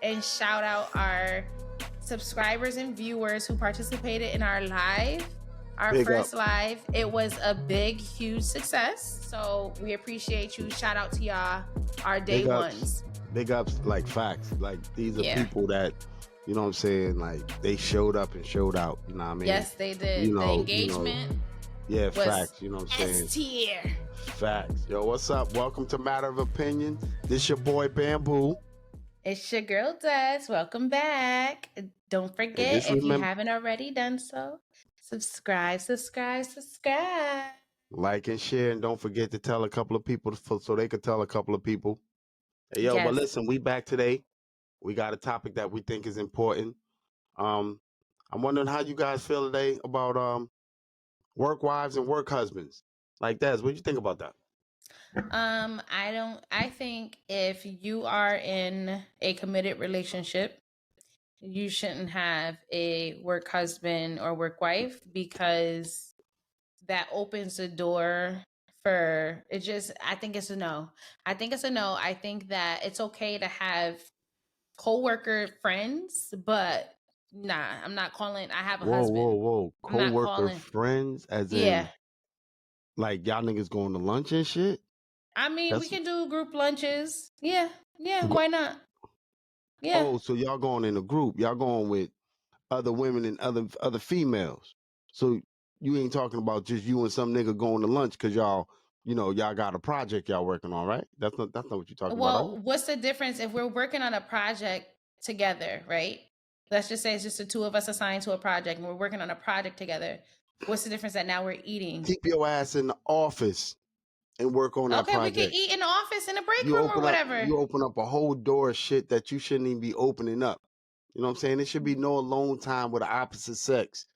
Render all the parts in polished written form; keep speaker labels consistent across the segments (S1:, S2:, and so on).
S1: and shout out our subscribers and viewers who participated in our live, our
S2: Big up.
S1: first live. It was a big, huge success. So we appreciate you. Shout out to y'all, our day
S2: Big ups.
S1: ones.
S2: Big ups, like facts. Like these are
S1: Yeah.
S2: people that, you know what I'm saying, like they showed up and showed out. You know what I mean?
S1: Yes, they did.
S2: You
S1: The
S2: know,
S1: engagement
S2: yeah,
S1: was
S2: facts. You know what I'm saying?
S1: S tier.
S2: Facts. Yo, what's up? Welcome to Matter of Opinion. This your boy Bamboo.
S1: It's your girl Des. Welcome back. Don't
S2: And
S1: forget,
S2: just
S1: if you
S2: remember,
S1: haven't already done so, subscribe.
S2: like and share, and don't forget to tell a couple of people so they could tell a couple of people. Hey, yo, but
S1: Yes.
S2: listen, we back today. We got a topic that we think is important. Um, I'm wondering how you guys feel today about work wives and work husbands. Like that. What do you think about that?
S1: I think if you are in a committed relationship, you shouldn't have a work husband or work wife because that opens the door for it. Just I think it's a no. I think it's a no. I think that it's okay to have co-worker friends, but nah, I'm not calling I have a husband.
S2: Whoa.
S1: I'm not
S2: Co-worker
S1: calling.
S2: friends, as
S1: Yeah.
S2: in like y'all niggas going to lunch and shit.
S1: I mean, we
S2: That's
S1: can do group lunches. Yeah. Yeah, why not? Yeah.
S2: oh, so y'all going in a group. Y'all going with other women and other females. So you ain't talking about just you and some nigga going to lunch because y'all, y'all got a project y'all working on, right? That's not what you're talking about, are you?
S1: Well, what's the difference if we're working on a project together, right? Let's just say it's just the two of us assigned to a project and we're working on a project together. What's the difference that now we're eating?
S2: Keep your ass in the office and work on that
S1: Okay, we can
S2: project.
S1: eat in the office in the break
S2: You
S1: room or
S2: open up
S1: whatever.
S2: you open up a whole door of shit that you shouldn't even be opening up. You know what I'm saying? There should be no alone time with the opposite sex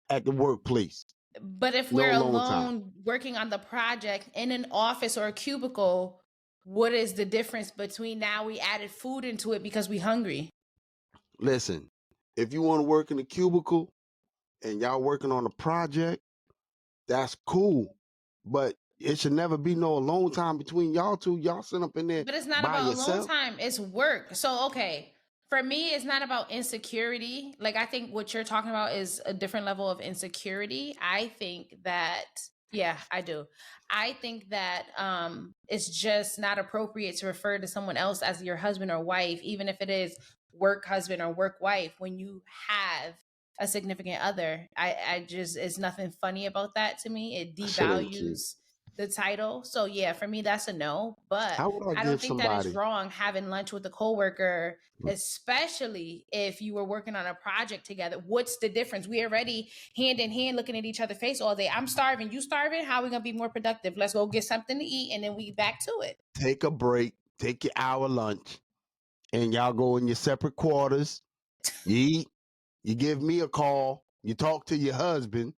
S2: at the workplace.
S1: But if
S2: No
S1: we're
S2: alone time.
S1: alone working on the project in an office or a cubicle, what is the difference between now we added food into it because we hungry?
S2: Listen, if you want to work in a cubicle and y'all working on a project, that's cool. But it should never be no alone time between y'all two. Y'all sit up in there
S1: But it's not
S2: by
S1: about alone
S2: yourself.
S1: time, it's work. So, okay, for me, it's not about insecurity. Like, I think what you're talking about is a different level of insecurity. I think that, yeah, I do. I think that it's just not appropriate to refer to someone else as your husband or wife, even if it is work husband or work wife, when you have a significant other. I just, it's nothing funny about that to me. It
S2: That shit ain't cute.
S1: devalues the title. So yeah, for me that's a no. But
S2: How would I
S1: I don't
S2: give
S1: think that it's
S2: somebody?
S1: wrong having lunch with a coworker, especially if you were working on a project together. What's the difference? We already hand in hand looking at each other's face all day. I'm starving, you starving. How are we gonna be more productive? Let's go get something to eat and then we back to it.
S2: Take a break, take your hour lunch, and y'all go in your separate quarters. You eat, you give me a call, you talk to your husband,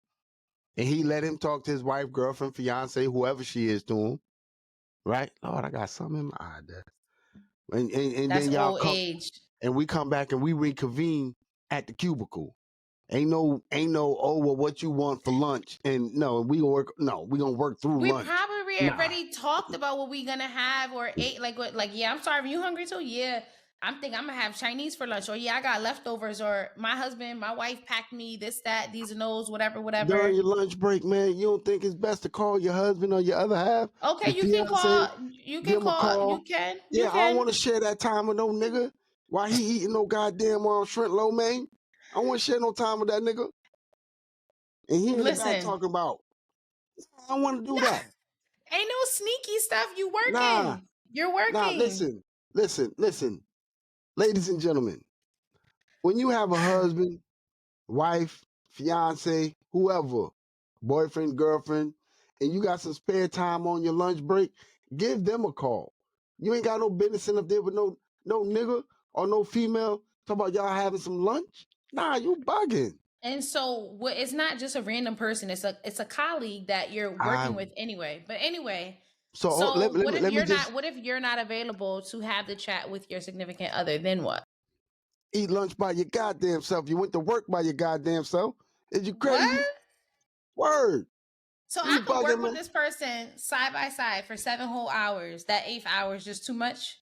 S2: and he let him talk to his wife, girlfriend, fiance, whoever she is to him. Right? Lord, I got something in my eye there. And
S1: That's
S2: then y'all
S1: old
S2: come
S1: age.
S2: and we come back and we reconvene at the cubicle. Ain't no, oh well, what you want for lunch? And no, we gonna work through
S1: We
S2: lunch.
S1: probably
S2: Nah.
S1: already talked about what we gonna have or ate. Like what? Like yeah, I'm starving. You hungry too? Yeah, I'm thinking I'm gonna have Chinese for lunch. Or yeah, I got leftovers. Or my husband, my wife packed me this, that, these and those, whatever,
S2: During
S1: whatever.
S2: your lunch break, man, you don't think it's best to call your husband or your other half,
S1: Okay,
S2: your
S1: you can
S2: fiance,
S1: call. You
S2: give
S1: can
S2: him a
S1: call. You
S2: call?
S1: can. You
S2: Yeah, I don't
S1: can.
S2: want to share that time with no nigga. Why he eating no goddamn shrimp lo mein? I don't want to share no time with that nigga. And he in the back
S1: Listen,
S2: talking about, I don't want to do
S1: nah,
S2: that.
S1: ain't no sneaky stuff. You
S2: Nah,
S1: working. You're
S2: nah,
S1: working.
S2: listen. Ladies and gentlemen, when you have a husband, wife, fiance, whoever, boyfriend, girlfriend, and you got some spare time on your lunch break, give them a call. You ain't got no business sitting up there with no nigga or no female talking about y'all having some lunch. Nah, you bugging.
S1: And so what it's not just a random person, it's a colleague that you're
S2: I
S1: working with anyway. But anyway,
S2: so
S1: so
S2: let me let me just
S1: what if you're not available to have the chat with your significant other? Then what?
S2: eat lunch by your goddamn self. You went to work by your goddamn self. Is you crazy?
S1: What?
S2: Word.
S1: So I
S2: You
S1: could work
S2: bugging,
S1: with
S2: man.
S1: this person side by side for 7 whole hours. That eighth hour is just too much.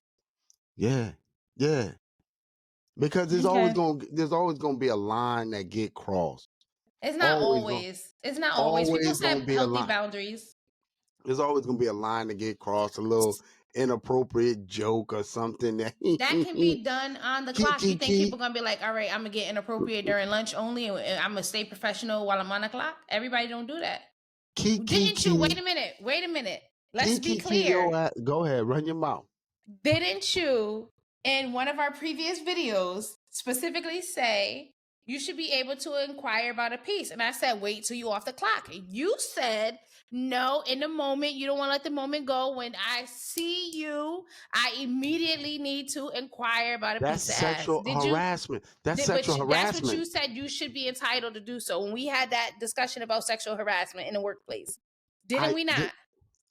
S2: Yeah. Yeah. because there's always
S1: Okay.
S2: gonna be a line that get crossed.
S1: It's not
S2: Always gonna
S1: always. It's not always. People
S2: always
S1: set
S2: gonna be a
S1: healthy
S2: line.
S1: boundaries.
S2: There's always gonna be a line to get crossed, a little inappropriate joke or something that
S1: That can be done on the
S2: key
S1: clock. You
S2: key
S1: think people
S2: key
S1: gonna be like, all right, I'm gonna get inappropriate during lunch only, and I'm gonna stay professional while I'm on the clock? Everybody don't do that.
S2: key key
S1: Didn't you?
S2: key
S1: Wait a minute. Wait a minute.
S2: key
S1: Let's be
S2: key key yo
S1: clear.
S2: go ahead, run your mouth.
S1: Didn't you, in one of our previous videos, specifically say you should be able to inquire about a piece? And I said, wait till you off the clock. You said, no, in the moment, you don't want to let the moment go. When I see you, I immediately need to inquire about a
S2: That's
S1: piece of ass.
S2: sexual
S1: Did you?
S2: harassment. That's
S1: Did, but
S2: sexual
S1: that's what
S2: harassment.
S1: you said. You should be entitled to do so. When we had that discussion about sexual harassment in the workplace, didn't we not?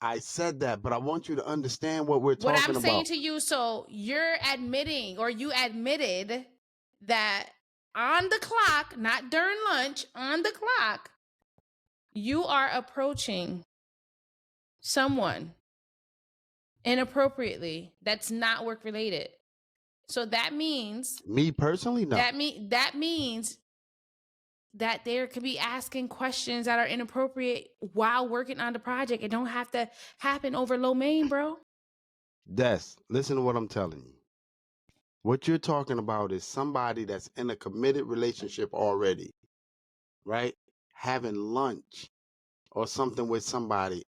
S2: I said that, but I want you to understand what we're
S1: What I'm
S2: talking
S1: saying
S2: about.
S1: to you, so you're admitting, or you admitted that on the clock, not during lunch, on the clock, you are approaching someone inappropriately that's not work related. So that means
S2: Me personally, no.
S1: that means that there could be asking questions that are inappropriate while working on the project. It don't have to happen over lo mein, bro.
S2: Listen to what I'm telling you. What you're talking about is somebody that's in a committed relationship already, right? Having lunch or something with somebody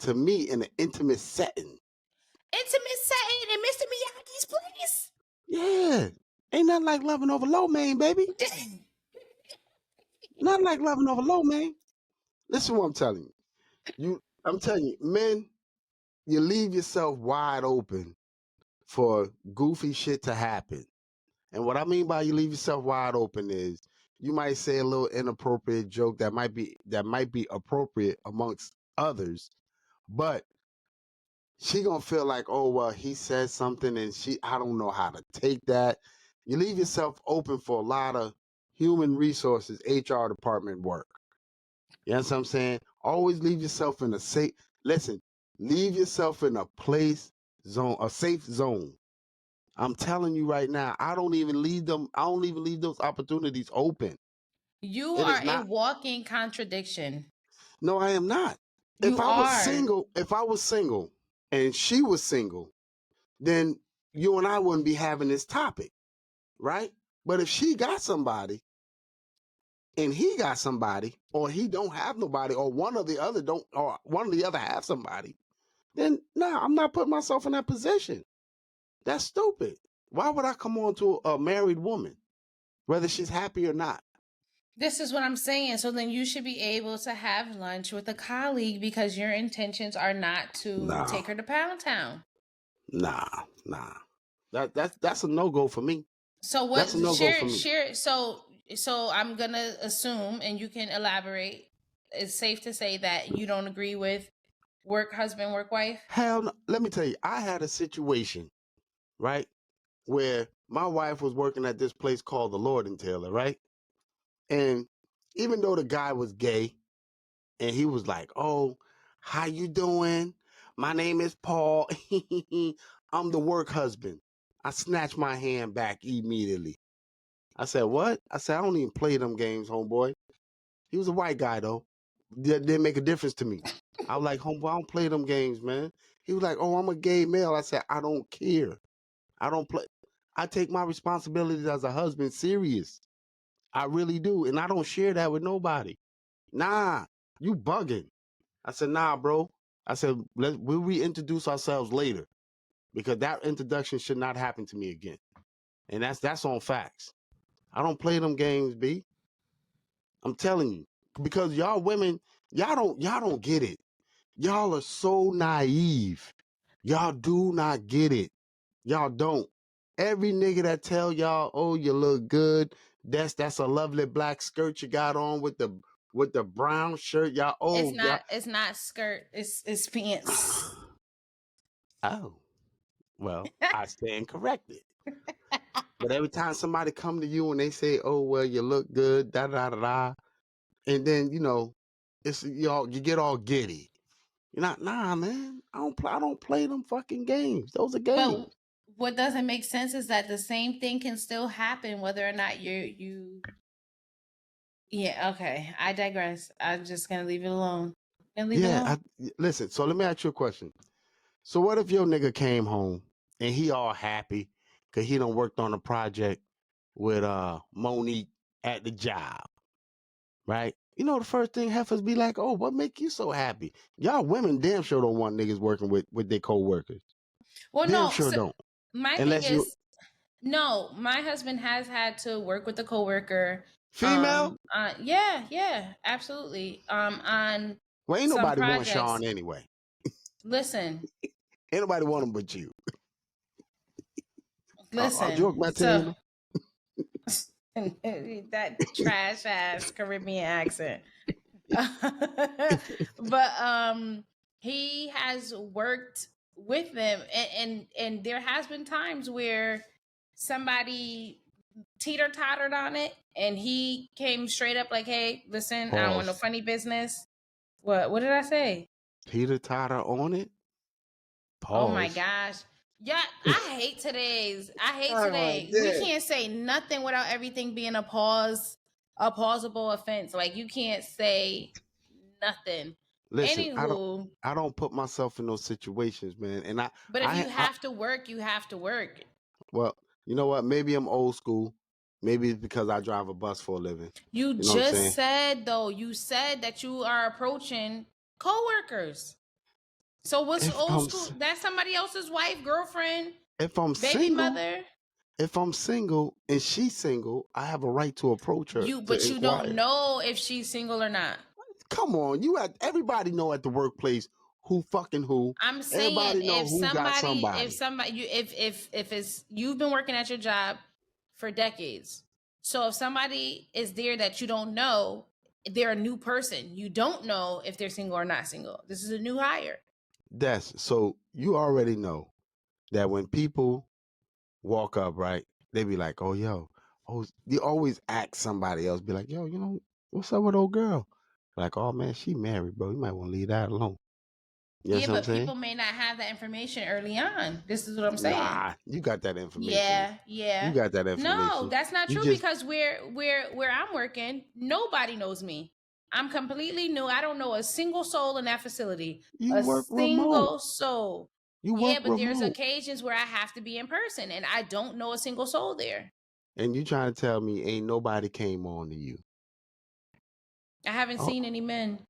S2: to me, in an intimate setting.
S1: Intimate setting in Mr. Miyagi's place.
S2: Yeah. Ain't nothing like loving over low man, baby. Nothing like loving over low man. Listen to what I'm telling you. I'm telling you, men, you leave yourself wide open for goofy shit to happen. And what I mean by you leave yourself wide open is you might say a little inappropriate joke that might be appropriate amongst others, but she gonna feel like, oh well, he said something and I don't know how to take that. You leave yourself open for a lot of human resources, HR department work. You know what I'm saying? Always leave yourself in a safe leave yourself in a safe zone. I'm telling you right now, I don't even leave those opportunities open.
S1: You
S2: It is
S1: are a
S2: not.
S1: walking contradiction.
S2: No, I am not.
S1: You are.
S2: If I was single and she was single, then you and I wouldn't be having this topic, right? But if she got somebody and he got somebody, or he don't have nobody, or one or the other have somebody, then I'm not putting myself in that position. That's stupid. Why would I come on to a married woman, whether she's happy or not?
S1: This is what I'm saying. So then you should be able to have lunch with a colleague because your intentions are not to take her to Pound Town.
S2: Nah. That's a no-go for me.
S1: So what
S2: That's a no-go for me.
S1: share so I'm gonna assume, and you can elaborate, it's safe to say that you don't agree with work husband, work wife?
S2: Hell no. Let me tell you, I had a situation, right, where my wife was working at this place called the Lord and Taylor, right? And even though the guy was gay and he was like, oh, how you doing? My name is Paul. I'm the work husband. I snatched my hand back immediately. I said, what? I said, I don't even play them games, homeboy. He was a white guy, though. Didn't make a difference to me. I was like, homeboy, I don't play them games, man. He was like, oh, I'm a gay male. I said, I don't care. I don't play. I take my responsibilities as a husband serious. I really do. And I don't share that with nobody. Nah, you bugging. I said, nah, bro. I said, we'll reintroduce ourselves later because that introduction should not happen to me again. And that's on facts. I don't play them games, B. I'm telling you. Because y'all women, y'all don't get it. Y'all are so naive. Y'all do not get it. Y'all don't. Every nigga that tell y'all, oh, you look good, that's a lovely black skirt you got on with the brown shirt, y'all. Oh,
S1: It's not skirt, it's pants.
S2: oh, well, I stand corrected. But every time somebody come to you and they say, oh, well, you look good, da da da da, and then it's you get all giddy. You're not, nah, man. I don't play them fucking games. Those are games.
S1: But what doesn't make sense is that the same thing can still happen whether or not you. Yeah, okay. I digress. I'm just gonna leave it alone. And leave it alone.
S2: Listen, so let me ask you a question. So what if your nigga came home and he all happy because he done worked on a project with Monique at the job, right? You know the first thing heifers be like, oh, what make you so happy? Y'all women damn sure don't want niggas working with their co-workers.
S1: Well,
S2: Damn
S1: no.
S2: sure
S1: So
S2: don't.
S1: my thing
S2: Unless you
S1: is, no. My husband has had to work with a coworker.
S2: female.
S1: Yeah, absolutely. On
S2: Well, ain't
S1: some
S2: nobody want
S1: projects.
S2: Sean anyway.
S1: Listen,
S2: Ain't nobody want him but you. Joke
S1: listen.
S2: about
S1: So
S2: Tina.
S1: that trash ass Caribbean accent. But he has worked with them, and there has been times where somebody teeter tottered on it and he came straight up like, hey, listen, I don't want no
S2: Pause.
S1: funny business. What did I say?
S2: Peter Totter on it.
S1: Oh my
S2: Pause.
S1: gosh. Yeah, I hate today's. I hate
S2: Oh,
S1: today. We
S2: yeah.
S1: can't say nothing without everything being a plausible offense. Like you can't say nothing.
S2: Listen,
S1: Anywho,
S2: I don't put myself in those situations, man. And
S1: but if you
S2: I
S1: have to work, you have to work.
S2: well, you know what? Maybe I'm old school. Maybe it's because I drive a bus for a living.
S1: You
S2: You know what I'm saying?
S1: just said though, you said that you are approaching coworkers. So what's
S2: If
S1: old
S2: I'm
S1: school? That's somebody else's wife, girlfriend,
S2: if I'm
S1: baby
S2: single,
S1: mother.
S2: if I'm single and she's single, I have a right to approach her
S1: But
S2: to
S1: you don't
S2: inquire.
S1: know if she's single or not.
S2: Come on, everybody know at the workplace who fucking who.
S1: I'm saying
S2: Everybody know who got somebody.
S1: if it's you've been working at your job for decades. So if somebody is there that you don't know, they're a new person. You don't know if they're single or not single. This is a new hire.
S2: So you already know that when people walk up, right, they be like, oh, yo, oh, you always ask somebody else, be like, yo, what's up with old girl? Like, oh man, she married, bro. You might want to leave that alone. You know
S1: Yeah,
S2: what I'm
S1: but
S2: saying?
S1: people may not have that information early on. This is what I'm saying.
S2: Nah, you got that information.
S1: Yeah,
S2: You
S1: yeah.
S2: got that
S1: No,
S2: information.
S1: that's not
S2: You
S1: true
S2: just
S1: because where I'm working, nobody knows me. I'm completely new. I don't know a single soul in that facility.
S2: you
S1: A
S2: work remote.
S1: single soul.
S2: You
S1: Yeah,
S2: work
S1: but there's
S2: remote.
S1: occasions where I have to be in person and I don't know a single soul there.
S2: And you trying to tell me ain't nobody came on to you.
S1: I haven't
S2: Oh,
S1: seen any men.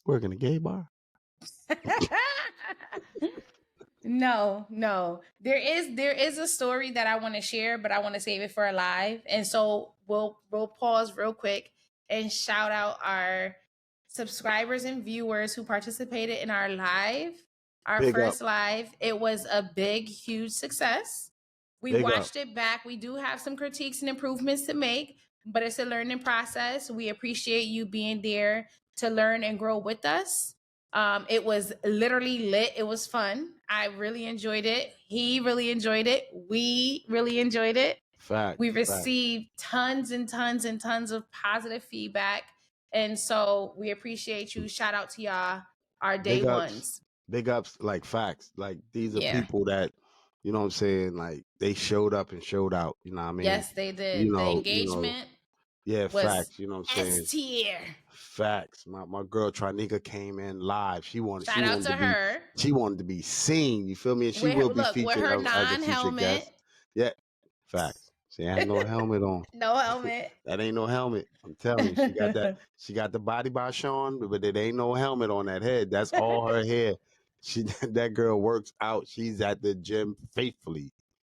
S2: work in a gay bar?
S1: No. There is a story that I want to share, but I want to save it for a live. And so we'll pause real quick and shout out our subscribers and viewers who participated in our live, our
S2: Big up.
S1: first live. It was a big, huge success. We
S2: Big up.
S1: watched it back. We do have some critiques and improvements to make, but it's a learning process. We appreciate you being there to learn and grow with us. It was literally lit. It was fun. I really enjoyed it. He really enjoyed it. We really enjoyed it.
S2: Fact.
S1: We
S2: Fact.
S1: received tons and tons and tons of positive feedback. And so we appreciate you. Shout out to y'all, our day
S2: Big ups.
S1: ones.
S2: Big ups, like facts. Like these are
S1: Yeah.
S2: people that, you know what I'm saying, like they showed up and showed out. You know what I mean?
S1: Yes, they did. The
S2: You know,
S1: engagement
S2: yeah,
S1: was
S2: facts. You know what I'm
S1: S
S2: saying?
S1: tier.
S2: Facts. My girl Trinika came in live.
S1: Shout out to her.
S2: She wanted to be seen. You feel me? And she will be
S1: With
S2: featured
S1: her
S2: as a future
S1: non-helmet.
S2: guest. Yeah. Facts. She had no helmet on.
S1: No helmet.
S2: That ain't no helmet. I'm telling you, she got the body by Sean, but it ain't no helmet on that head. That's all her hair. She that girl works out. She's at the gym faithfully.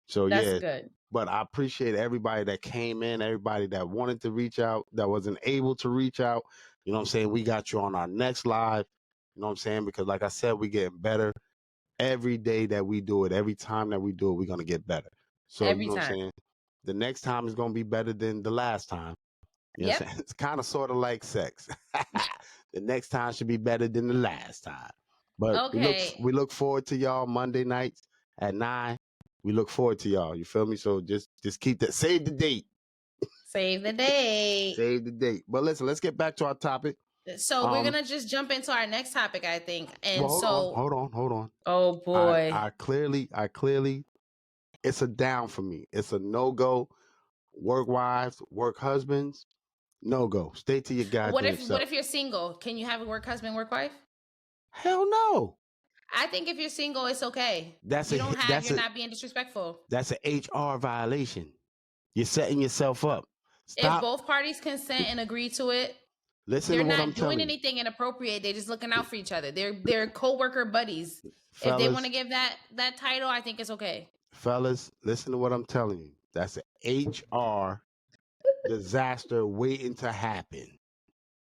S2: So
S1: That's
S2: yeah.
S1: good.
S2: But I appreciate everybody that came in, everybody that wanted to reach out, that wasn't able to reach out. You know what I'm saying? We got you on our next live. You know what I'm saying? Because like I said, we getting better every day that we do it. Every time that we do it, we're gonna get better. So you
S1: Every
S2: know what I'm
S1: time.
S2: saying? The next time is gonna be better than the last time. You know what I'm saying? It's kind of sort of like sex. The next time should be better than the last time. But
S1: Okay.
S2: we look forward to y'all Monday nights at 9. We look forward to y'all. You feel me? So just keep that. Save the date.
S1: Save the date.
S2: Save the date. But listen, let's get back to our topic.
S1: So we're gonna just jump into our next topic, I think. And
S2: Well, hold on.
S1: oh boy,
S2: I clearly, it's a down for me. It's a no go. Work wives, work husbands, no go. Stay to your goddamn
S1: what
S2: self.
S1: if you're single? Can you have a work husband, work wife?
S2: Hell no.
S1: I think if you're single, it's okay.
S2: That's
S1: You're
S2: a
S1: not being disrespectful.
S2: that's an HR violation. You're setting yourself up.
S1: If
S2: Stop.
S1: both parties consent and agree to it,
S2: Listen
S1: they're
S2: to what I'm
S1: not doing
S2: telling you,
S1: anything inappropriate. They're just looking out for each other. They're co-worker buddies. If they want
S2: fellas.
S1: to give that title, I think it's okay.
S2: Fellas, listen to what I'm telling you. That's an HR disaster waiting to happen.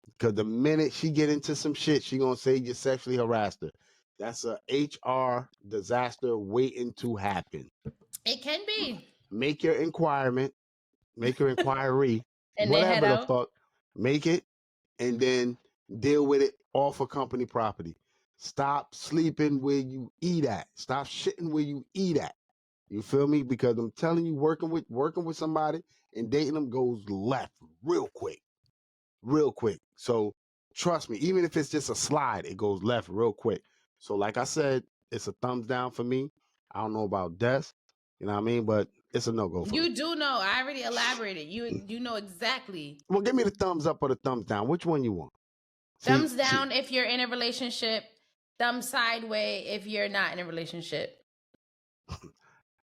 S2: Because the minute she get into some shit, she gonna say you sexually harassed her. That's a HR disaster waiting to happen.
S1: It can be.
S2: Make your inquirement, make your inquiry,
S1: And then head
S2: whatever the
S1: out.
S2: fuck, make it, and then deal with it off of company property. Stop sleeping where you eat at. Stop shitting where you eat at. You feel me? Because I'm telling you, working with somebody and dating them goes left real quick. Real quick. So trust me, even if it's just a slide, it goes left real quick. So like I said, it's a thumbs down for me. I don't know about Des, you know what I mean? But it's a no-go for me.
S1: You do know. I already elaborated. You know exactly.
S2: Well, give me the thumbs up or the thumbs down. Which one you want?
S1: Thumbs down if you're in a relationship. Thumb sideways if you're not in a relationship.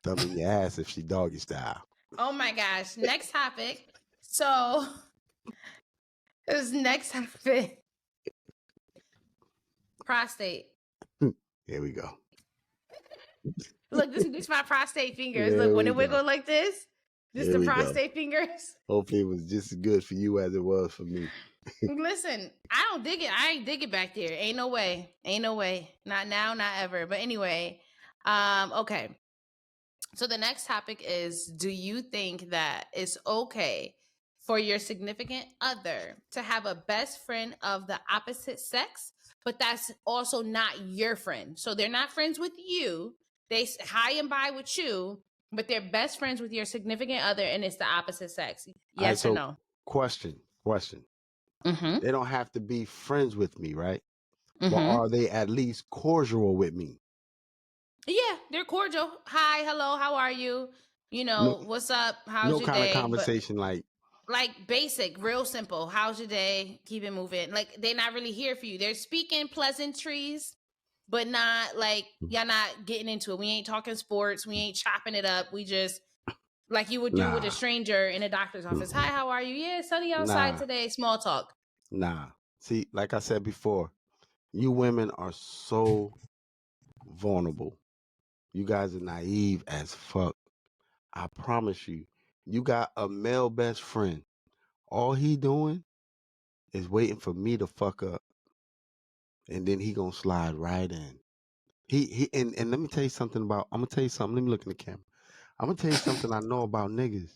S2: Thumb in your ass if she doggy style.
S1: Oh my gosh. Next topic. So this next topic. Prostate.
S2: Here we go.
S1: Look, this is my prostate fingers.
S2: There
S1: Look, when
S2: we
S1: it wiggle
S2: go.
S1: like this, just
S2: Here
S1: the
S2: we go.
S1: prostate fingers.
S2: Hopefully it was just as good for you as it was for me.
S1: Listen, I don't dig it. I ain't dig it back there. Ain't no way. Ain't no way. Not now, not ever. But anyway, okay. So the next topic is, do you think that it's okay for your significant other to have a best friend of the opposite sex, but that's also not your friend? So they're not friends with you. They high and by with you, but they're best friends with your significant other and it's the opposite sex. Yes
S2: Right,
S1: or
S2: so
S1: no?
S2: question.
S1: Mm-hmm.
S2: They don't have to be friends with me, right? But
S1: Mm-hmm.
S2: are they at least cordial with me?
S1: Yeah, they're cordial. Hi, hello, how are you? You know, what's up? How's
S2: No
S1: your
S2: kind of
S1: day?
S2: conversation
S1: Like basic, real simple. How's your day? Keep it moving. Like they're not really here for you. They're speaking pleasantries, but not like y'all not getting into it. We ain't talking sports. We ain't chopping it up. We just like you would do with a stranger in a doctor's office. Hi, how are you? Yeah, sunny outside today. Small talk.
S2: Nah. See, like I said before, you women are so vulnerable. You guys are naive as fuck. I promise you. You got a male best friend. All he doing is waiting for me to fuck up. And then he gonna slide right in. And let me tell you something about I'm gonna tell you something. Let me look in the camera. I'm gonna tell you something I know about niggas.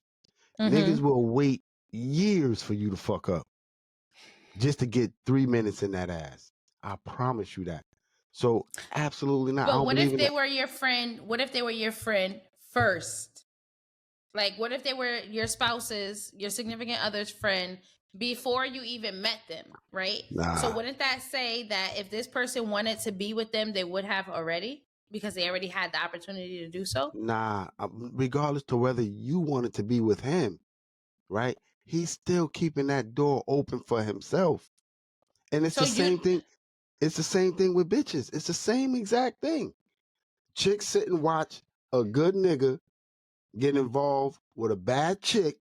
S2: Niggas will wait years for you to fuck up just to get 3 minutes in that ass. I promise you that. So absolutely not. I
S1: But
S2: don't
S1: what
S2: believe
S1: if
S2: in
S1: they
S2: that.
S1: were your friend? What if they were your friend first? Like, what if they were your spouse's, your significant other's friend before you even met them, right? So
S2: Nah,
S1: wouldn't that say that if this person wanted to be with them, they would have already because they already had the opportunity to do so?
S2: nah. Regardless to whether you wanted to be with him, right? He's still keeping that door open for himself. And it's
S1: So
S2: the
S1: you,
S2: same thing. It's the same thing with bitches. It's the same exact thing. Chicks sit and watch a good nigga get involved with a bad chick,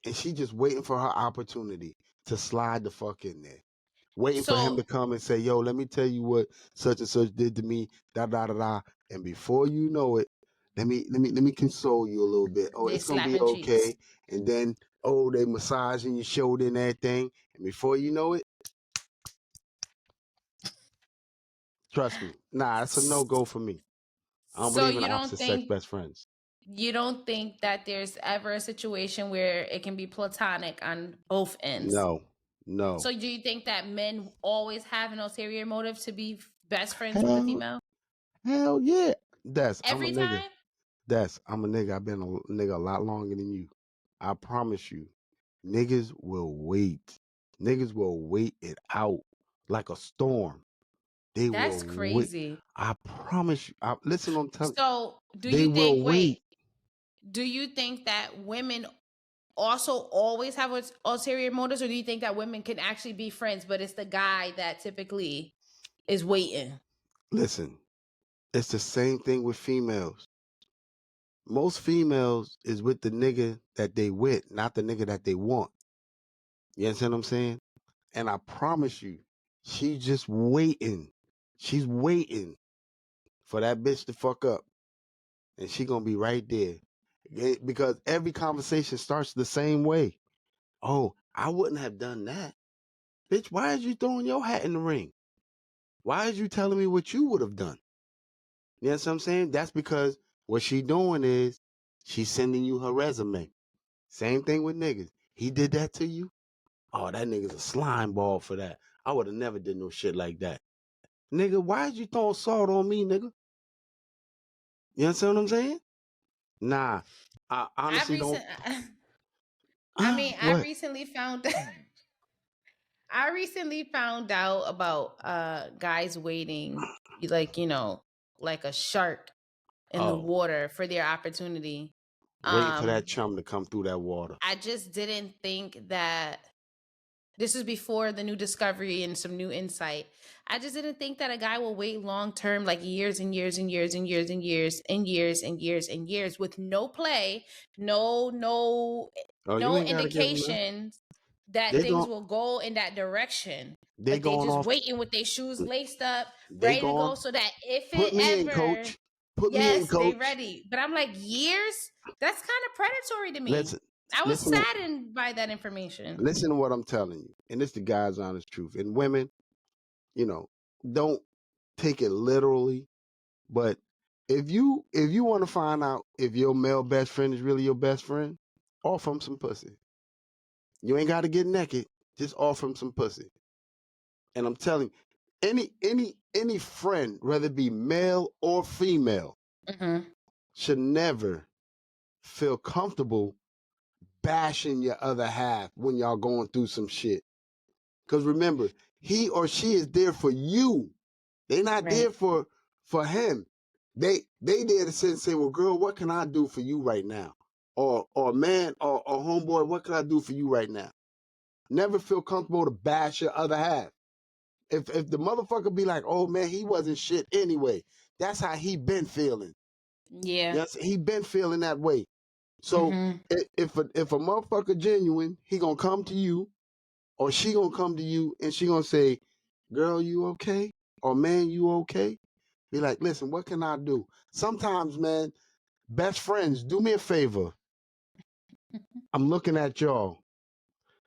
S2: and she just waiting for her opportunity to slide the fuck in there. Waiting for him
S1: so
S2: to come and say, yo, let me tell you what such and such did to me, da da da da. And before you know it, let me console you a little bit. Oh,
S1: they
S2: it's gonna be
S1: slapping cheeks.
S2: okay. And then, oh, they massaging your shoulder and everything. And before you know it, trust me, nah, it's a no go for me. I don't
S1: So
S2: believe in opposite sex best friends.
S1: you don't think that there's ever a situation where it can be platonic on both ends?
S2: No.
S1: So do you think that men always have an ulterior motive to be best friends with the
S2: Hell,
S1: female?
S2: hell yeah. I'm a
S1: Every
S2: nigga.
S1: time?
S2: I'm a nigga. I've been a nigga a lot longer than you. I promise you. Niggas will wait. Niggas will wait it out like a storm. They
S1: That's
S2: will wait.
S1: crazy.
S2: I promise you. Listen, I'm telling you.
S1: So, do
S2: They
S1: you
S2: will
S1: think,
S2: wait.
S1: wait, do you think that women also always have ulterior motives, or do you think that women can actually be friends, but it's the guy that typically is waiting?
S2: Listen, it's the same thing with females. Most females is with the nigga that they with, not the nigga that they want. You understand what I'm saying? And I promise you, she's just waiting. She's waiting for that bitch to fuck up. And she gonna be right there. Because every conversation starts the same way. Oh, I wouldn't have done that. Bitch, why is you throwing your hat in the ring? Why is you telling me what you would have done? You know what I'm saying? That's because what she doing is she's sending you her resume. Same thing with niggas. He did that to you? Oh, that nigga's a slime ball for that. I would have never did no shit like that. Nigga, why is you throwing salt on me, nigga? You understand what I'm saying? Nah, I
S1: I
S2: honestly don't.
S1: recent, I mean, I
S2: What?
S1: recently found I recently found out about guys waiting, like, like a shark in the
S2: Oh,
S1: water for their opportunity.
S2: waiting for that
S1: Um
S2: chum to come through that water.
S1: I just didn't think that this is before the new discovery and some new insight. I just didn't think that a guy will wait long term, like years and years and years and years and years and years and years and years with no play, no
S2: Oh, you
S1: no
S2: ain't gotta give them that.
S1: indications that
S2: They
S1: things
S2: gon'
S1: will go in that direction.
S2: they
S1: Like they
S2: going
S1: just
S2: off.
S1: waiting with their shoes laced up,
S2: They
S1: ready to
S2: going.
S1: go, so that if
S2: Put
S1: it
S2: me in,
S1: ever,
S2: coach. Put me in,
S1: yes, they
S2: coach.
S1: ready. But I'm like, years? That's kind of predatory to me.
S2: Listen,
S1: I was
S2: listen,
S1: saddened by that information.
S2: listen to what I'm telling you, and it's the guy's honest truth. And women, you know, don't take it literally, but if you want to find out if your male best friend is really your best friend, offer him some pussy. You ain't got to get naked. Just offer him some pussy. And I'm telling you, any friend, whether it be male or female,
S1: Mm-hmm.
S2: should never feel comfortable bashing your other half when y'all going through some shit. Because remember, he or she is there for you. They not
S1: Right.
S2: there for him. They there to sit and say, well, girl, what can I do for you right now? Or man, or homeboy, what can I do for you right now? Never feel comfortable to bash your other half. If the motherfucker be like, oh man, he wasn't shit anyway. That's how he been feeling.
S1: Yeah.
S2: Yes, he been feeling that way. So
S1: Mm-hmm.
S2: if a motherfucker genuine, he gonna come to you, or she gonna come to you, and she gonna say, girl, you okay? Or man, you okay? Be like, listen, what can I do? Sometimes, man, best friends, do me a favor. I'm looking at y'all.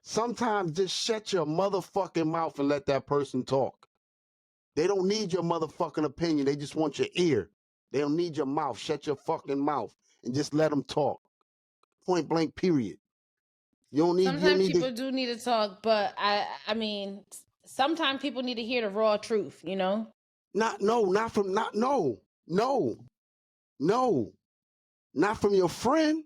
S2: Sometimes just shut your motherfucking mouth and let that person talk. They don't need your motherfucking opinion. They just want your ear. They don't need your mouth. Shut your fucking mouth and just let them talk. Point blank, period. You don't
S1: Sometimes
S2: need to,
S1: people do need to talk, but I mean, sometimes people need to hear the raw truth, you know?
S2: not, no, not from, not, no, no, no, not from your friend.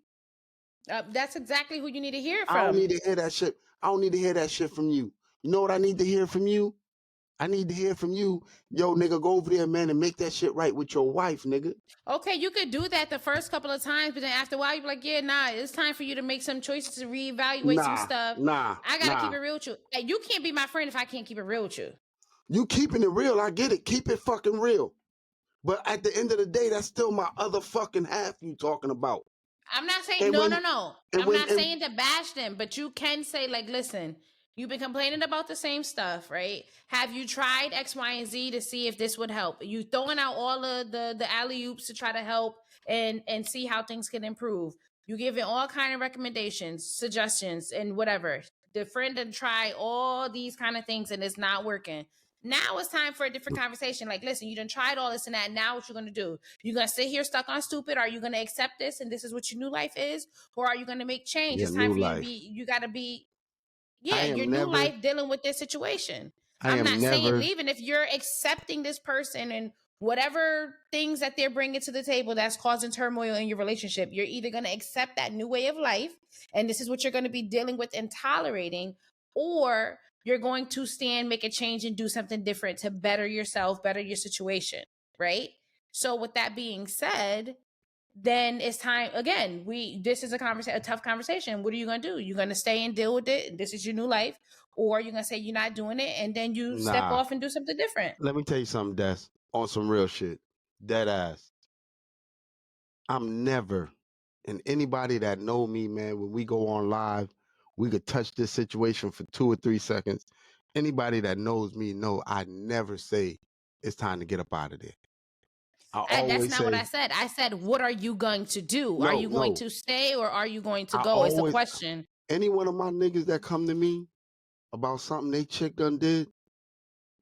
S1: That's exactly who you need to hear it
S2: I don't
S1: from.
S2: need to hear that shit. I don't need to hear that shit from you. You know what I need to hear from you? I need to hear from you. Yo, nigga, go over there, man, and make that shit right with your wife, nigga.
S1: Okay, you could do that the first couple of times, but then after a while, you're like, yeah, nah, it's time for you to make some choices to reevaluate some
S2: Nah,
S1: stuff.
S2: nah,
S1: I gotta keep
S2: nah.
S1: it real with you. And you can't be my friend if I can't keep it real with you.
S2: You keeping it real, I get it. Keep it fucking real. But at the end of the day, that's still my other fucking half you talking about.
S1: I'm not saying
S2: And
S1: no,
S2: when
S1: no, no.
S2: and
S1: I'm
S2: when
S1: not
S2: and
S1: saying to bash them, but you can say like, listen, you've been complaining about the same stuff, right? Have you tried X, Y, and Z to see if this would help? You throwing out all of the alley oops to try to help and see how things can improve. You giving all kind of recommendations, suggestions, and whatever. The friend done try all these kind of things and it's not working. Now it's time for a different conversation. Like, listen, you done tried all this and that. Now what you gonna do? You gonna sit here stuck on stupid? Are you gonna accept this and this is what your new life is? Or are you gonna make change?
S2: your
S1: It's time
S2: new
S1: for you to
S2: life.
S1: be, you gotta be,
S2: I
S1: yeah, your
S2: am
S1: new
S2: never,
S1: life dealing with this situation.
S2: I
S1: I'm
S2: am
S1: not saying
S2: never,
S1: leaving if you're accepting this person and whatever things that they're bringing to the table that's causing turmoil in your relationship. You're either going to accept that new way of life and this is what you're going to be dealing with and tolerating, or you're going to stand, make a change, and do something different to better yourself, better your situation, right? So with that being said, then it's time again. This is a tough conversation. What are you gonna do? You're gonna stay and deal with it. This is your new life, or you're gonna say you're not doing it, and then you step
S2: Nah,
S1: off and do something different.
S2: let me tell you something, Des, on some real shit. Dead ass. I'm never, and anybody that know me, man, when we go on live, we could touch this situation for 2 or 3 seconds. Anybody that knows me know I never say it's time to get up out of there. I
S1: That's
S2: always
S1: not what
S2: say,
S1: I said. I said, what are you going to do? Are
S2: no,
S1: you going
S2: no.
S1: to stay or are you going to
S2: I
S1: go? It's a
S2: always,
S1: question.
S2: any one of my niggas that come to me about something they chick done did,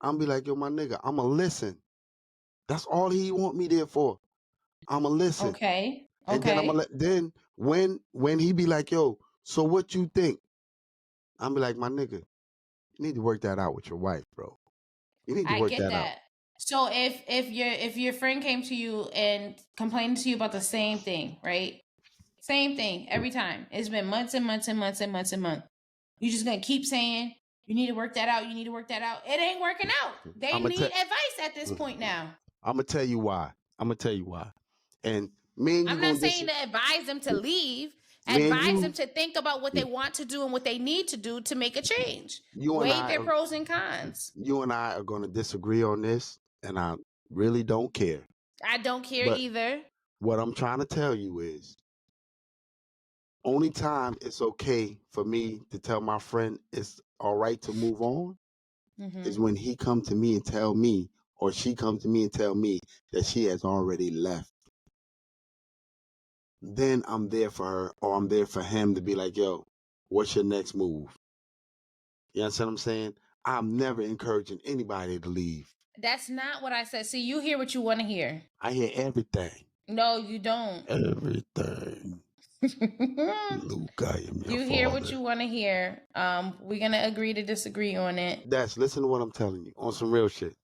S2: I'm be like, yo, my nigga, I'ma listen. That's all he want me there for. I'ma listen.
S1: Okay.
S2: And then I'ma
S1: Okay.
S2: then when he be like, yo, so what you think? I'm be like, my nigga, you need to work that out with your wife, bro. You need to
S1: I
S2: work
S1: get
S2: that out.
S1: that. So if your friend came to you and complained to you about the same thing, right? Same thing every time. It's been months and months and months and months and months. You just gonna keep saying you need to work that out. You need to work that out. It ain't working out. They
S2: I'ma
S1: need
S2: tell
S1: advice at this point now.
S2: I'ma tell you why. I'ma tell you why. And me and you
S1: I'm not
S2: gonna
S1: saying to advise them to leave.
S2: me and
S1: Advise them
S2: you,
S1: to think about what they want to do and what they need to do to make a change.
S2: you and
S1: Weigh
S2: I
S1: their pros and cons.
S2: you and I are gonna disagree on this, and I really don't care.
S1: I don't care
S2: But
S1: either.
S2: what I'm trying to tell you is only time it's okay for me to tell my friend it's all right to move on is
S1: Mm-hmm.
S2: when he come to me and tell me, or she come to me and tell me that she has already left. Then I'm there for her, or I'm there for him to be like, yo, what's your next move? You understand what I'm saying? I'm never encouraging anybody to leave.
S1: That's not what I said. See, you hear what you want to hear.
S2: I hear everything.
S1: No, you don't.
S2: Everything. Luke, I am your
S1: You hear what
S2: father.
S1: you want to hear. We're gonna agree to disagree on it.
S2: That's listen to what I'm telling you on some real shit.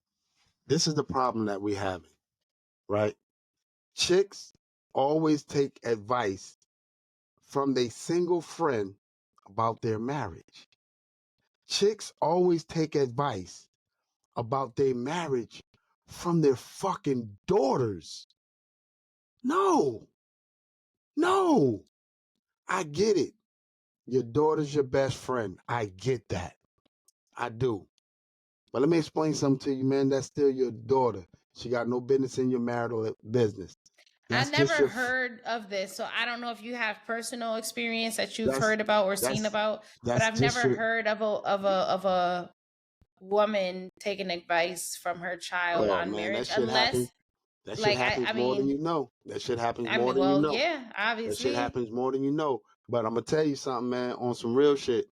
S2: This is the problem that we having, right? Chicks always take advice from their single friend about their marriage. Chicks always take advice about their marriage from their fucking daughters. No, no, I get it. Your daughter's your best friend. I get that. I do. But let me explain something to you, man. That's still your daughter. She got no business in your marital business.
S1: I
S2: That's just
S1: never
S2: your.
S1: heard of this, so I don't know if you have personal experience that you've
S2: That's
S1: heard about or seen
S2: that's
S1: about. But
S2: that's
S1: I've
S2: just
S1: never
S2: your.
S1: heard of a woman taking advice from her child
S2: Oh
S1: on
S2: man, that
S1: marriage,
S2: shit happens.
S1: unless
S2: That shit
S1: like
S2: happens
S1: I
S2: more than
S1: mean
S2: you know. That shit happens
S1: I
S2: more
S1: mean
S2: than you
S1: well
S2: know.
S1: yeah
S2: That shit
S1: obviously.
S2: happens more than you know. But I'm gonna tell you something, man. On some real shit,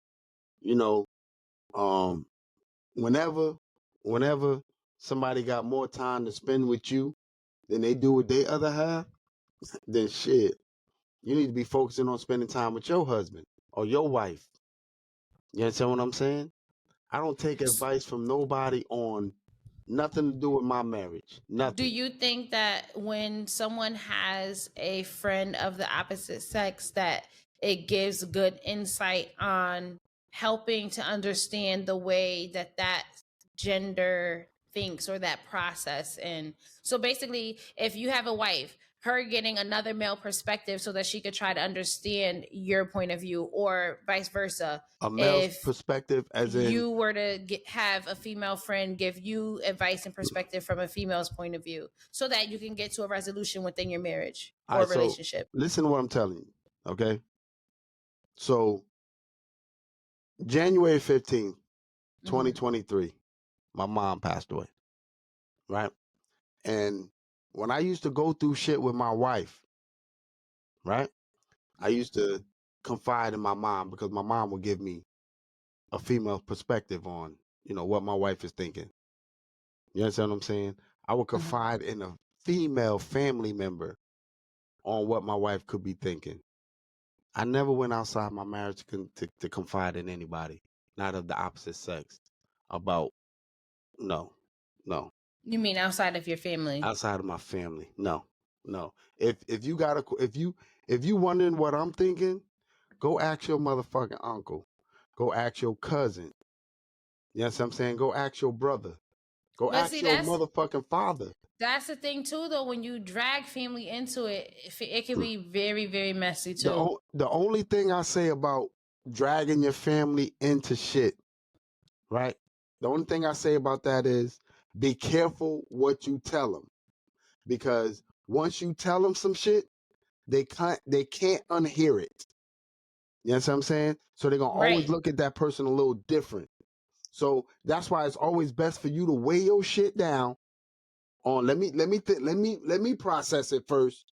S2: you know, um, whenever, whenever somebody got more time to spend with you than they do with their other half, then shit, you need to be focusing on spending time with your husband or your wife. You understand what I'm saying? I don't take advice from nobody on nothing to do with my marriage.
S1: Do
S2: Nothing.
S1: you think that when someone has a friend of the opposite sex that it gives good insight on helping to understand the way that that gender thinks or that process? And so basically if you have a wife, her getting another male perspective so that she could try to understand your point of view, or vice versa,
S2: A male's
S1: if
S2: perspective, as in,
S1: you were to have a female friend give you advice and perspective from a female's point of view so that you can get to a resolution within your marriage
S2: all
S1: or
S2: right, so
S1: relationship.
S2: listen to what I'm telling you, okay? So, January 15th,
S1: Mm-hmm.
S2: 2023, my mom passed away, right? And when I used to go through shit with my wife, right? I used to confide in my mom because my mom would give me a female perspective on, what my wife is thinking. You understand what I'm saying? I would
S1: Mm-hmm.
S2: confide in a female family member on what my wife could be thinking. I never went outside my marriage to confide in anybody, not of the opposite sex, about no, no,
S1: You mean outside of your family?
S2: outside of my family, no, no. If you got a if you wondering what I'm thinking, go ask your motherfucking uncle, go ask your cousin, Yes, I'm saying go ask your brother. Go
S1: But
S2: ask
S1: see,
S2: your motherfucking father.
S1: that's the thing too, though. When you drag family into it, it can be very, very messy too.
S2: The only thing I say about dragging your family into shit, right? The only thing I say about that is be careful what you tell them, because once you tell them some shit, they can't unhear it. You know what I'm saying? So they're gonna always
S1: Right.
S2: look at that person a little different. So that's why it's always best for you to weigh your shit down on let me process it first,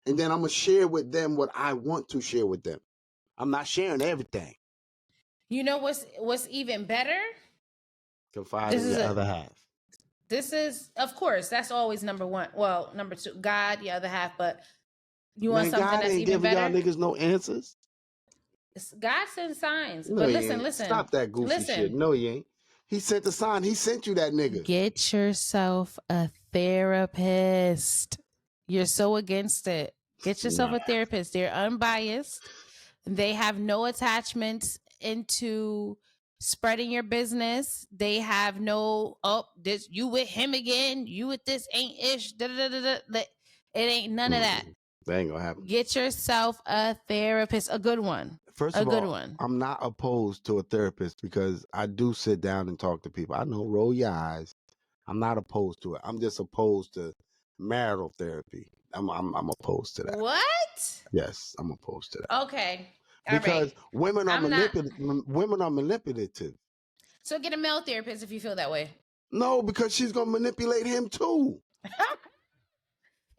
S2: and then I'm gonna share with them what I want to share with them. I'm not sharing everything.
S1: You know what's even better?
S2: Confide
S1: This
S2: in
S1: is
S2: your
S1: a
S2: other half.
S1: this is, of course, that's always number one. Well, number two, God, the other half. But you want
S2: Man,
S1: something
S2: God
S1: that's
S2: ain't
S1: even
S2: giving y'all
S1: better?
S2: niggas no answers.
S1: God sends signs.
S2: No,
S1: But
S2: he
S1: listen,
S2: ain't. Stop that goofy shit.
S1: listen.
S2: No, he ain't. He sent the sign. He sent you that nigga.
S1: Get yourself a therapist. You're so against it. Get yourself
S2: Nah.
S1: a therapist. They're unbiased. They have no attachments into spreading your business. They have no, oh, this you with him again, you with this ain't ish. Da, da, da, da, da. It ain't none of that.
S2: That ain't gonna happen.
S1: Get yourself a therapist, a good one.
S2: First
S1: A
S2: of
S1: good
S2: all,
S1: one.
S2: I'm not opposed to a therapist because I do sit down and talk to people. I know, roll your eyes. I'm not opposed to it. I'm just opposed to marital therapy. I'm opposed to that.
S1: What?
S2: Yes, I'm opposed to that.
S1: Okay. All
S2: Because
S1: right.
S2: women are
S1: I'm not.
S2: manipulative.
S1: So get a male therapist if you feel that way.
S2: No, because she's gonna manipulate him too.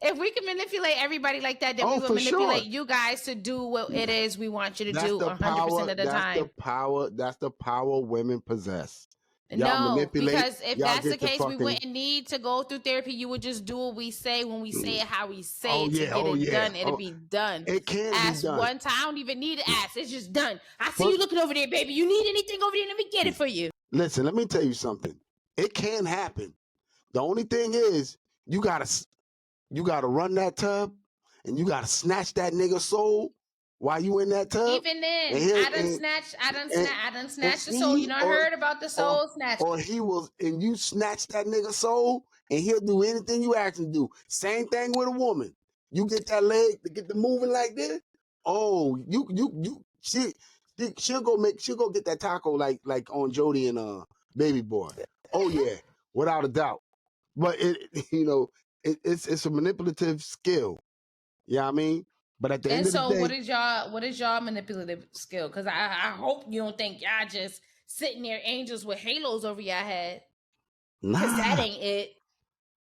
S1: If we can manipulate everybody like that, then we
S2: Oh,
S1: will
S2: for sure.
S1: manipulate you guys to do what it is we want you to
S2: That's
S1: do
S2: the
S1: 100%
S2: power.
S1: of the
S2: That's the
S1: time.
S2: power. That's the power women possess. Y'all
S1: No,
S2: manipulate.
S1: because if
S2: Y'all
S1: that's the
S2: get the
S1: case, we
S2: fucking.
S1: wouldn't need to go through therapy. You would just do what we say when we say it, how we say
S2: Oh
S1: it to
S2: yeah.
S1: get
S2: Oh
S1: it
S2: yeah.
S1: done. It'll
S2: Oh,
S1: be done.
S2: it can be
S1: Ask
S2: done.
S1: one time. I don't even need to ask. It's just done. I see
S2: First,
S1: you looking over there, baby. You need anything over there? Let me get it for you.
S2: listen. Let me tell you something. It can happen. The only thing is, you gotta run that tub, and you gotta snatch that nigga soul while you in that tub.
S1: Even
S2: And
S1: then,
S2: he'll
S1: I done snatched. I done
S2: and,
S1: snatched. I done
S2: and
S1: snatched the soul. You
S2: see,
S1: know, I heard about the soul snatch.
S2: or he will, and you snatch that nigga soul, and he'll do anything you ask him to do. Same thing with a woman. You get that leg to get the moving like this. Oh, she'll go get that taco like on Jody and Baby Boy. Oh yeah, without a doubt. But it's a manipulative skill. You know what I mean? But at the end
S1: And
S2: of the
S1: so,
S2: day,
S1: what is y'all manipulative skill? Because I hope you don't think y'all just sitting there angels with halos over your head. Because that
S2: nah.
S1: ain't it.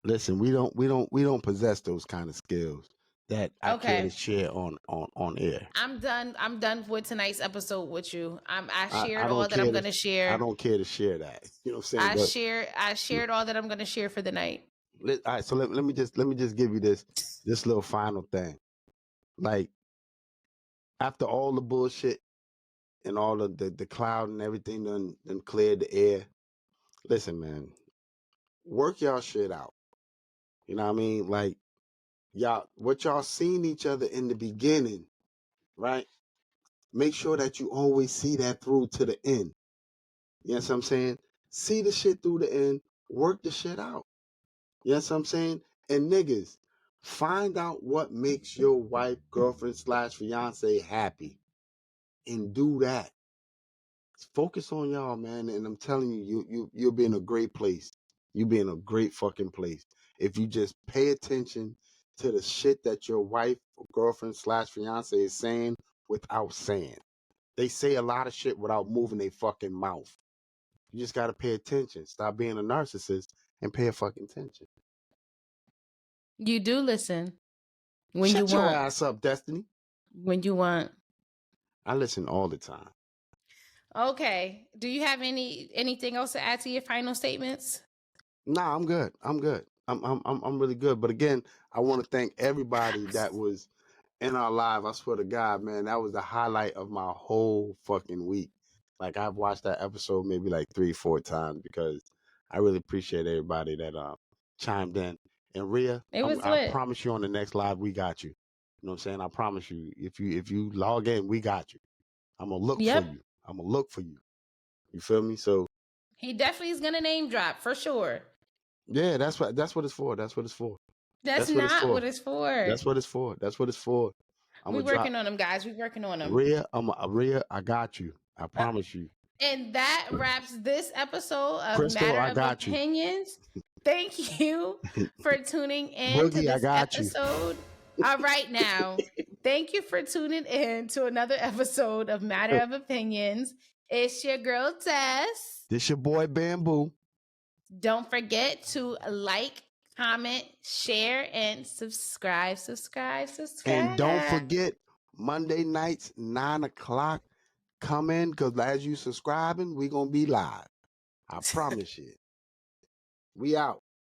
S2: Listen, we don't possess those kind of skills that I care to
S1: Okay,
S2: share on air.
S1: I'm done. I'm done with tonight's episode with you. I
S2: I
S1: shared all
S2: don't
S1: that I'm
S2: care to
S1: gonna
S2: I
S1: share.
S2: don't care to share that. You know what I'm saying? But
S1: I shared all that I'm gonna share for the night.
S2: all right, so let me just give you this little final thing. Like after all the bullshit and all of the cloud and everything done cleared the air. Listen, man, work y'all shit out. You know what I mean? Like what y'all seen each other in the beginning, right? Make sure that you always see that through to the end. You know what I'm saying? See the shit through the end, work the shit out. You know what I'm saying? And niggas, find out what makes your wife, girlfriend / fiance happy and do that. Focus on y'all, man. And I'm telling you, you'll be in a great place. You'll be in a great fucking place. If you just pay attention to the shit that your wife, or girlfriend / fiance is saying without saying. They say a lot of shit without moving their fucking mouth. You just gotta pay attention. Stop being a narcissist and pay a fucking attention.
S1: You do listen when you
S2: Shut your
S1: want.
S2: ass up, Destiny.
S1: When you want.
S2: I listen all the time.
S1: Okay. Do you have anything else to add to your final statements?
S2: Nah, I'm good. I'm good. I'm really good. But again, I want to thank everybody that was in our live. I swear to God, man, that was the highlight of my whole fucking week. Like I've watched that episode maybe like 3-4 times because I really appreciate everybody that chimed in. And Rhea,
S1: It was
S2: I
S1: lit.
S2: promise you on the next live we got you. You know what I'm saying? I promise you. If you log in, we got you. I'm gonna look for
S1: Yep.
S2: you. I'm gonna look for you. You feel me? So
S1: He definitely is gonna name drop for sure.
S2: Yeah, that's what it's for. That's what it's for.
S1: That's
S2: That's what it's
S1: not
S2: for.
S1: what it's for.
S2: That's what it's for. That's what it's for. I'm
S1: We
S2: gonna drop
S1: working on them, guys. We working on them.
S2: Rhea, I got you. I promise you.
S1: And that wraps this episode of
S2: Crystal,
S1: Matter
S2: I
S1: of
S2: got you.
S1: Opinions. Thank you for tuning in to
S2: Boogie, I
S1: this
S2: got you.
S1: episode. All right, now, thank you for tuning in to another episode of Matter of Opinions. It's your girl, Tess.
S2: This your boy Bamboo.
S1: Don't forget to like, comment, share, and subscribe.
S2: And don't forget, Monday nights, 9 o'clock, come in, because as you subscribing, we going to be live. I promise you. We out.